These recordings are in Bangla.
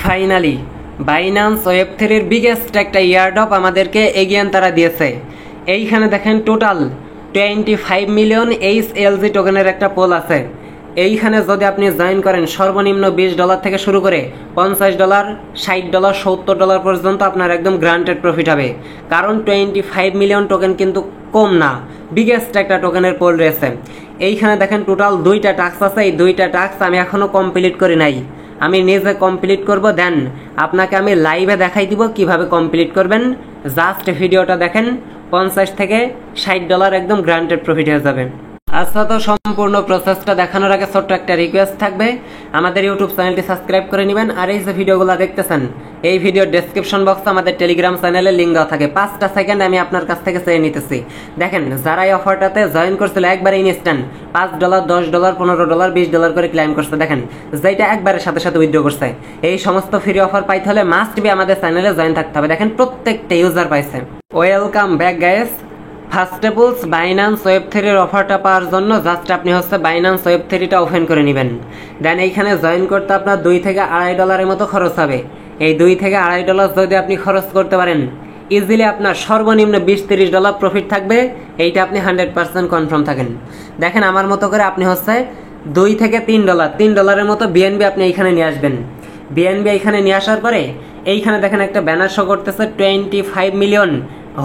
ফাইনালি বাইন্যান্স ওয়েব3 বিগেস্ট একটা ইয়ারড্রপ আমাদেরকে এগিয়ান তারা দিয়েছে। এইখানে দেখেন টোটাল 25 মিলিয়ন HLG টোকেনের একটা পোল আছে। এইখানে যদি আপনি জয়েন করেন সর্বনিম্ন $20 থেকে শুরু করে $50, $60, $70 পর্যন্ত আপনার একদম গ্রান্টেড প্রফিট হবে। কারণ 25 মিলিয়ন টোকেন কিন্তু কম না, বিগেস্ট একটা টোকেনের পোল রয়েছে। এইখানে দেখেন টোটাল 2টা টাস্ক আছে। এই 2টা টাস্ক আমি এখনো কমপ্লিট করি নাই, আমি নিজে কমপ্লিট করব, দেন আপনাকে আমি লাইভে দেখাই দিব কিভাবে কমপ্লিট করবেন। জাস্ট ভিডিওটা দেখেন, $50 থেকে $60 একদম গ্রান্টেড প্রফিট হয়ে যাবে। আচ্ছা, তো সম্পূর্ণ প্রসেসটা দেখানোর আগে ছোট্ট একটা রিকোয়েস্ট থাকবে, আমাদের ইউটিউব চ্যানেলটি সাবস্ক্রাইব করে নেবেন। আর এই যে ভিডিওগুলো দেখতেছেন, এই ভিডিওর ডেসক্রিপশন বক্সে আমাদের টেলিগ্রাম চ্যানেলের লিঙ্ক দেওয়া থাকে। 5টা সেকেন্ড আমি আপনার কাছ থেকে চেয়ে নিতেছি। দেখেন, যারা এই অফারটাতে জয়েন করছিল একবারে ইনস্ট্যান্ট $5, $10, $15, $20 করে ক্লেম করছে। দেখেন, যেটা একবারের সাথে সাথে উইথড্র করছে। এই সমস্ত ফ্রি অফার পাইতে হলে মাস্ট বি আমাদের চ্যানেলে জয়েন থাকতে হবে। দেখেন, প্রত্যেকটা ইউজার পাইছে। Welcome back guys. First of all Binance ওয়েব3 অফারটা পাওয়ার জন্য জাস্ট আপনি বাইন্যান্স ওয়েব3টা ওপেন করে নেবেন। দেন এইখানে জয়েন করতে আপনার $2 থেকে $2.5 মতো খরচ হবে। এই $2 থেকে $2.5 যদি আপনি খরচ করতে পারেন, ইজিলি আপনার সর্বনিম্ন $20-30 প্রফিট থাকবে। এইটা আপনি 100% কনফার্ম থাকেন। দেখেন, আমার মতো করে আপনি $2 থেকে $3 মতো বিএনবি আপনি এইখানে নিয়ে আসবেন। বিএনবি এইখানে নিয়ে আসার পরে এইখানে দেখেন একটা ব্যানার শো করতেছে 25 মিলিয়ন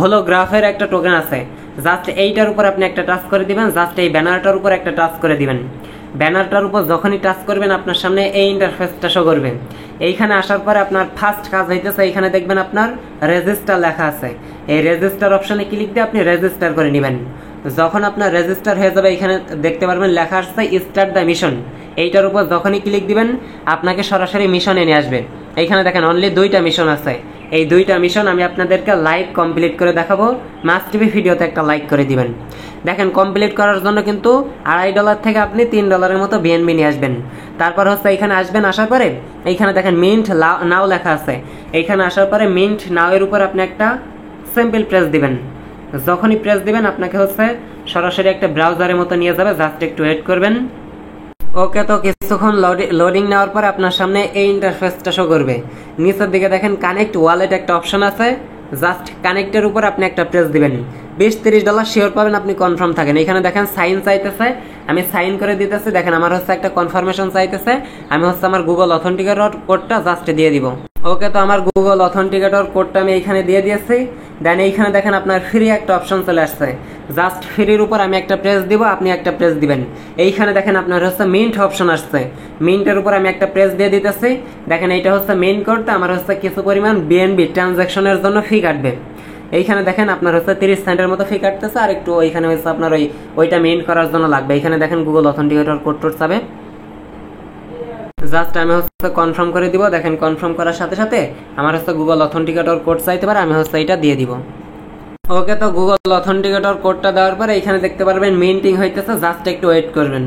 হোলোগ্রাফের একটা টোকেন আছে। জাস্ট এইটার উপর আপনি একটা টাচ করে দিবেন। জাস্ট এই ব্যানারটার উপর একটা টাচ করে দিবেন। ব্যানারটার উপর যখনই টাচ করবেন আপনার সামনে এই ইন্টারফেসটা শো করবে। এইখানে আসার পরে আপনার ফার্স্ট কাজ হইতেছে, এইখানে দেখবেন আপনার রেজিস্টার লেখা আছে। এই রেজিস্টার অপশনে ক্লিক দিয়ে আপনি রেজিস্টার করে নেবেন। যখন আপনার রেজিস্টার হয়ে যাবে, এখানে দেখতে পারবেন লেখা আসছে স্টার্ট দ্য মিশন। এইটার উপর যখনই ক্লিক দিবেন আপনাকে সরাসরি মিশনে নিয়ে আসবে। এইখানে দেখেন অনলি 2টা মিশন আছে। এই 2টা মিশন আমি আপনাদেরকে লাইভ কমপ্লিট করে দেখাবো। মাস্ট বি ভিডিওতে একটা লাইক করে দিবেন। দেখেন, কমপ্লিট করার জন্য কিন্তু $2.5 থেকে আপনি $3 মতো বিএনবি নিয়ে আসবেন। তারপর এখানে আসবেন। আসার পরে এইখানে দেখেন মিন্ট নাও লেখা আছে। এইখানে আসার পরে মিন্ট নাও এর উপর আপনি একটা সিম্পল প্রেস দিবেন। যখনই প্রেস দিবেন আপনাকে সরাসরি একটা ব্রাউজারের মতো নিয়ে যাবে। জাস্ট একটু ওয়েট করবেন। ওকে, তো কিছুক্ষণ লোডিং নেওয়ার পর আপনার সামনে এই ইন্টারফেসটা শো করবে। নিচের দিকে দেখেন কানেক্ট ওয়ালেট একটা অপশন আছে। জাস্ট কানেক্টের উপর আপনি একটা প্রেস দিবেন। $20-30 শিওর পাবেন, আপনি কনফার্ম থাকেন। এখানে দেখেন সাইন চাইতেছে, আমি সাইন করে দিতেছি। দেখেন আমার একটা কনফার্মেশন চাইতেছে, আমি আমার গুগল অথেন্টিকেটর কোডটা জাস্ট দিয়ে দিব। ওকে, তো আমার গুগল অথেন্টিকেটর কোডটা আমি এইখানে দিয়ে দিয়েছি। দেন এইখানে দেখেন আপনার ফ্রি একটা অপশন চলে আসছে। জাস্ট ফ্রির উপর আমি একটা প্রেস দিব, আপনি একটা প্রেস দিবেন। এইখানে দেখেন আপনার মিন্ট অপশন আসছে। মিন্টের উপর আমি একটা প্রেস দিয়ে দিতেছি। দেখেন এইটা মিন্ট করতে আমার কিছু পরিমাণ বিএনবি ট্রানজাকশনের জন্য ফি কাটবে। এইখানে দেখেন আপনার 30 সেন্টের মতো ফি কাটতেছে। আর একটু ওইখানে আপনার ওইটা মিন্ট করার জন্য লাগবে। এইখানে দেখেন গুগল অথেন্টিকেটর কোড চাবে। জাস্ট আমি কনফার্ম করে দিব। দেখেন, কনফার্ম করার সাথে সাথে আমার গুগল অথেন্টিকেটর কোড চাইতে পারে, আমি এটা দিয়ে দিব। ওকে, তো গুগল অথেন্টিকেটর কোডটা দেওয়ার পরে এখানে দেখতে পারবেন মিন্টিং হইতেছে। জাস্ট একটু ওয়েট করবেন।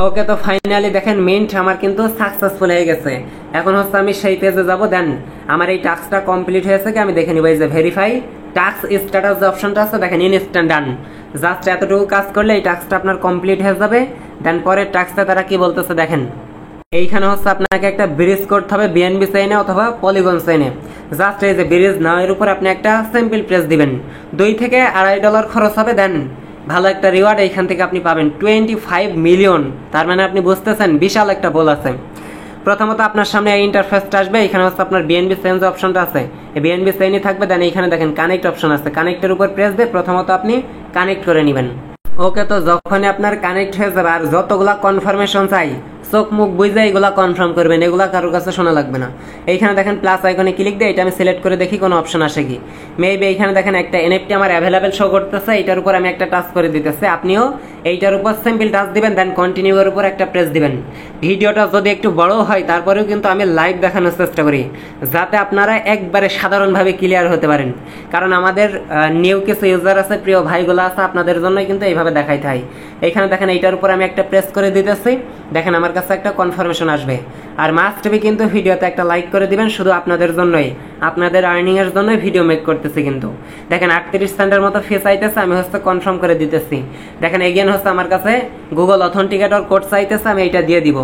ওকে, তো ফাইনালি দেখেন মিন্ট আমার কিন্তু সাকসেসফুল হয়ে গেছে। এখন আমি সেই পেজে যাব। দেন আমার এই টাস্কটা কমপ্লিট হয়েছে কি আমি দেখে নিব। এই যে ভেরিফাই টাস্ক স্ট্যাটাস যে অপশনটা আছে, দেখেন ইনস্ট্যান্ট ডান। জাস্ট এতটুকু কাজ করলে এই টাস্কটা আপনার কমপ্লিট হয়ে যাবে। দেন পরের টাস্কটা তারা কি বলতেছে দেখেন। এইখানে আপনাকে একটা ব্রিজ করতে হবে বিএনবি চেইনে অথবা পলিগন চেইনে। জাস্ট এই যে ব্রিজ নাও এর উপর আপনি একটা সিম্পল প্রেস দিবেন। $2 থেকে $2.5 খরচ হবে। দেন ভালো একটা রিওয়ার্ড এইখান থেকে আপনি পাবেন 25 মিলিয়ন। তার মানে আপনি বুঝতেছেন বিশাল একটা বল আছে। প্রথমত আপনার সামনে এই ইন্টারফেসটা আসবে। এখানে আপনার বিএনবি চেইন যে অপশনটা আছে, এই বিএনবি চেইনই থাকবে। দেন এইখানে দেখেন কানেক্ট অপশন আছে। কানেক্টের উপর প্রেস দিয়ে প্রথমত আপনি কানেক্ট করে নেবেন। ওকে, তো যখনই আপনার কানেক্ট হয়ে যাবে আর যতগুলা কনফার্মেশন চাই চোখ মুখ বুঝে এগুলা কনফার্ম করবেন। এগুলা কারোর কাছে শোনা লাগবে না। এইখানে দেখেন প্লাস আইকনে ক্লিক দিয়ে এটা আমি সিলেক্ট করে দেখি কোনো অপশন আসে কি। মেবি এইখানে দেখেন একটা এনএফটি আমার অ্যাভেলেবেল শো করতেছে। এইটার উপর আমি একটা টাচ করে দিতেছি। আপনিও এইটার উপর সিম্পল টাচ দিবেন। দেন কন্টিনিউ এর উপর একটা প্রেস দিবেন। ভিডিওটা যদি একটু বড় হয় তারপরেও কিন্তু আমি লাইভ দেখানোর চেষ্টা করি, যাতে আপনারা একবারে সাধারণভাবে ক্লিয়ার হতে পারেন। কারণ আমাদের নিউ কিছু ইউজার আছে, প্রিয় ভাইগুলো আছে, আপনাদের জন্যই কিন্তু এইভাবে দেখাইতে হয়। এইখানে দেখেন এইটার উপর আমি একটা প্রেস করে দিতেছি। দেখেন আমার কাছে একটা কনফার্মেশন আসবে। আর মাস্ট বি কিন্তু ভিডিওতে একটা লাইক করে দিবেন, শুধু আপনাদের জন্যই, আপনাদের আর্নিং এর জন্যই ভিডিও মেক করতেছি। কিন্তু দেখেন 38 সেন্টের মতো ফি চাইতেছে, আমি কনফার্ম করে দিতেছি। দেখেন এগেইন আমার কাছে গুগল অথেন্টিকেটর কোড চাইতেছে, আমি এটা দিয়ে দিব।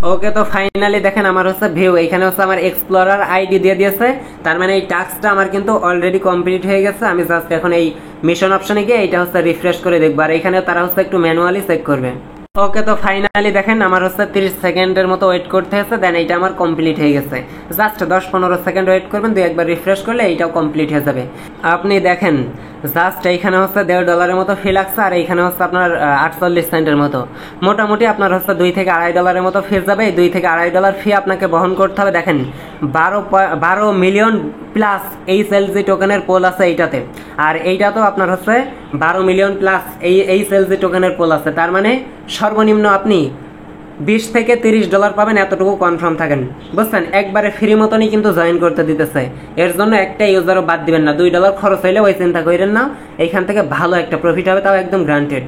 ওকে, তো ফাইনালি দেখেন আমার হচ্ছে ভিউ, এখানে হচ্ছে আমার এক্সপ্লোরার আইডি দিয়ে দিয়েছে। তার মানে এই টাস্কটা আমার কিন্তু অলরেডি কমপ্লিট হয়ে গেছে। আমি জাস্ট এখন এই মিশন অপশনে গিয়ে এটা হচ্ছে রিফ্রেশ করে দেখবো, আর এখানে তারা হচ্ছে একটু ম্যানুয়ালি চেক করবে। ওকে, তো ফাইনালি দেখেন আমার হচ্ছে 30 সেকেন্ডের মতো ওয়েট করতে হচ্ছে, দেন এইটা আমার কমপ্লিট হয়ে গেছে। জাস্ট 10-15 সেকেন্ড ওয়েট করবেন, দুই একবার রিফ্রেশ করলে এইটাও কমপ্লিট হয়ে যাবে। আপনি দেখেন জাস্ট এইখানে হচ্ছে $1.5 মতো ফি লাগছে, আর এইখানে হচ্ছে আপনার 48 সেন্টের মতো। মোটামুটি আপনার হচ্ছে $2 থেকে $2.5 মতো ফি যাবে। এই $2 থেকে $2.5 ফি আপনাকে বহন করতে হবে। দেখেন 12 মিলিয়ন প্লাস HLG টোকেনের পোল আছে এইটাতে, আর এইটা তো আপনার হচ্ছে 12 মিলিয়ন প্লাস এই HLG টোকেনের পোল আছে। তার মানে সর্বনিম্ন আপনি $20 থেকে $30 পাবেন, এতটুকু কনফার্ম থাকেন, বুঝছেন? একবারে ফ্রি মতনই কিন্তু জয়েন করতে দিতেছে। এর জন্য একটা ইউজারও বাদ দিবেন না। $2 খরচ হইলে ওই চিন্তা করেন না, এইখান থেকে ভালো একটা প্রফিট হবে, তাও একদম গ্রান্টেড।